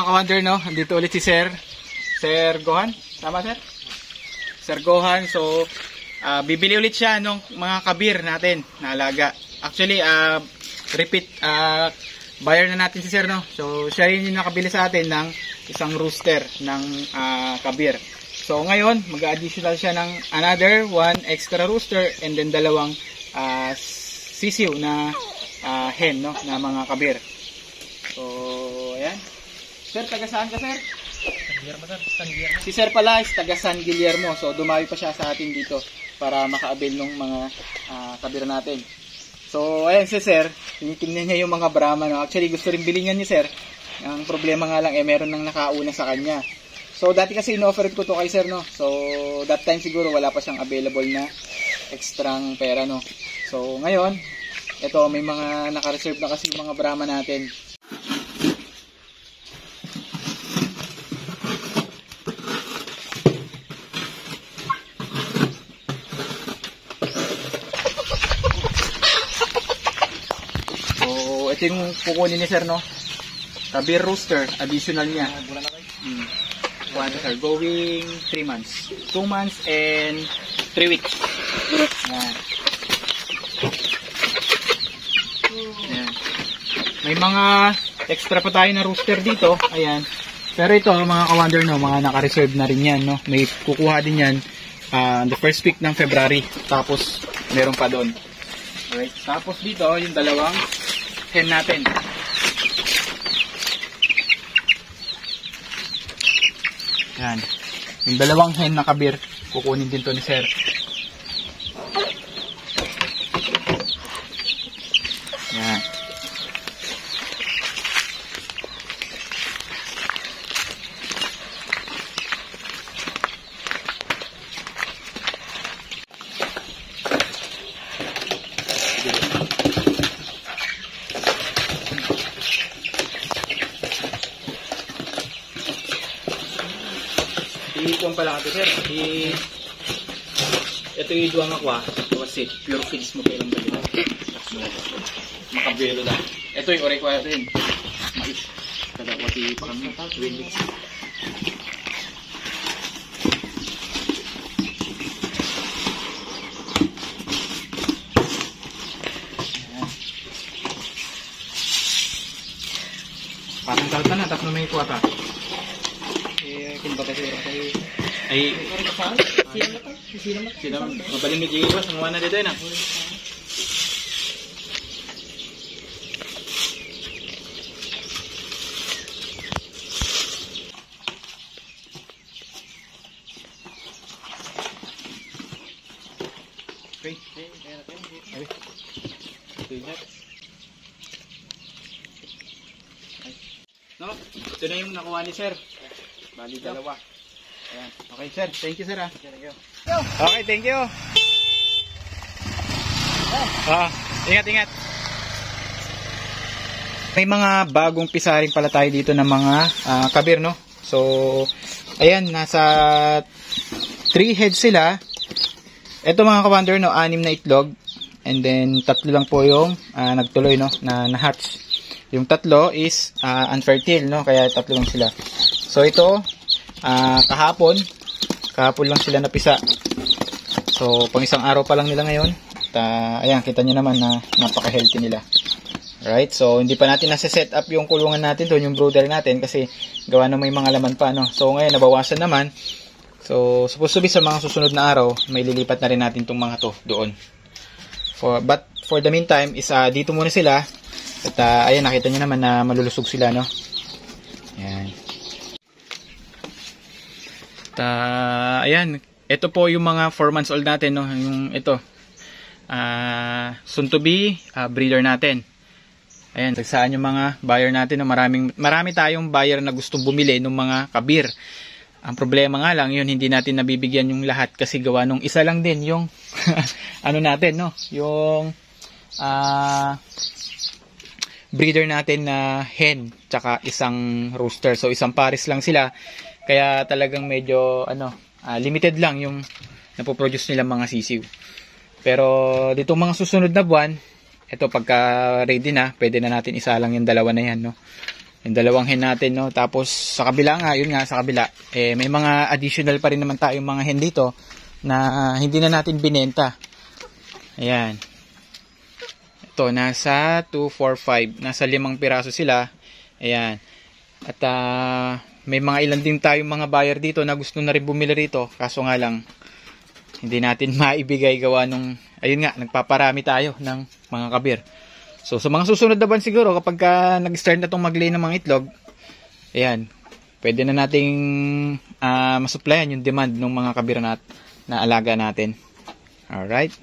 mga ka-wonder, no? Andito ulit si Sir Gohan. Tama, Sir? Sir Gohan. So, bibili ulit siya ng mga kabir natin na alaga. Actually, repeat buyer na natin si Sir, no? So, siya rin yung nakabili sa atin ng isang rooster ng kabir. So, ngayon, mag-additional siya ng another one extra rooster and then dalawang sisiw na hen, no? Na mga kabir. So, ayan. Sir, taga saan ka, Sir? San Guillermo. Si Sir pala is taga San Guillermo. So, dumawi pa siya sa atin dito para maka-avail ng mga kabir natin. So, ayan si Sir. Tinitingnan niya yung mga Brahma. No? Actually, gusto rin bilingan ni Sir. Ang problema nga lang, meron nang nakauna sa kanya. So, dati kasi in-offer ko to kay Sir, no? So, that time siguro wala pa siyang available na extrang pera, no? So, ngayon, ito, may mga naka-reserve na kasi yung mga Brahma natin. Ito yung kukunin ni Sir, no? Kabir rooster, additional niya. One, sir, going 3 months. 2 months and 3 weeks. Ayan. Ayan. May mga extra pa tayo na rooster dito. Ayan. Pero ito, mga ka-wonder, no? Mga naka-reserve na rin yan, no? May kukuha din yan the first week ng February. Tapos, meron pa doon. Alright. Tapos dito, yung dalawang hen natin. Yan. Yung dalawang hen na kabir, kukunin din to ni Sir. Yan. Ipon pala ito, Sir. Ito yung duwang akwa. Kasi pure feeds mo kailang balik. Makabelo na. Ito yung orekwa rin. Mais. Kadakwa si Pakang Windix. Parang talta na. Tapos na may kuwata. Kinbata siguro kayo. Ay, sila mabaling may iwas ang wana dito na. Okay. No, ito na yung nakuha ni Sir. Bali dalawa. Ayan. Okay, Sir. Thank you, Sir. Okay, thank you. Ingat. May mga bagong pisaring pala tayo dito ng mga kabir, no? So, ayan, nasa 3 heads sila. Ito mga ka-wonder, no, 6 na itlog. And then, 3 lang po yung nagtuloy, no, na hatch. Yung 3 is unfertile, no? Kaya 3 lang sila. So ito, kahapon lang sila napisa. So pang isang araw pa lang nila ngayon. Ayan, kita nyo naman na napaka-healthy nila. Alright, so hindi pa natin nasa-set up yung kulungan natin doon, yung brooder natin, kasi gawa na may mga laman pa, no? So ngayon, nabawasan naman. So supposed to be sa mga susunod na araw, may lilipat na rin natin itong mga to doon. But for the meantime, dito muna sila. At ayan, nakita nyo naman na malulusog sila, no? Ayan. Ayan, ito po yung mga 4 months old natin, no? Yung ito, soon to be breeder natin. Ayan, sagsaan yung mga buyer natin, no? Marami tayong buyer na gustong bumili ng mga kabir. Ang problema nga lang, yun, hindi natin nabibigyan yung lahat kasi gawa nung isa lang din yung ano natin, no? Yung breeder natin na hen tsaka isang rooster. So isang pares lang sila. Kaya talagang medyo limited lang yung napoproduce nilang mga sisiw. Pero dito mga susunod na buwan, ito pagka ready na, pwede na natin isa lang yung dalawa na yan, no? Yung dalawang hen natin, no. Tapos sa kabila nga, yun nga sa kabila, may mga additional pa rin naman tayong mga hen dito na hindi na natin binenta. Ayan. Ito, nasa 2, 4, 5. Nasa 5 piraso sila. Ayan. At may mga ilan din tayong mga buyer dito na gusto na rin bumili rito. Kaso nga lang, hindi natin maibigay gawa nung, ayun nga, nagpaparami tayo ng mga kabir. So, sa mga susunod na buwan siguro, kapag nag-start na itong mag-lay ng mga itlog, ayan, pwede na nating masupplyan yung demand ng mga kabir na alaga natin. Alright?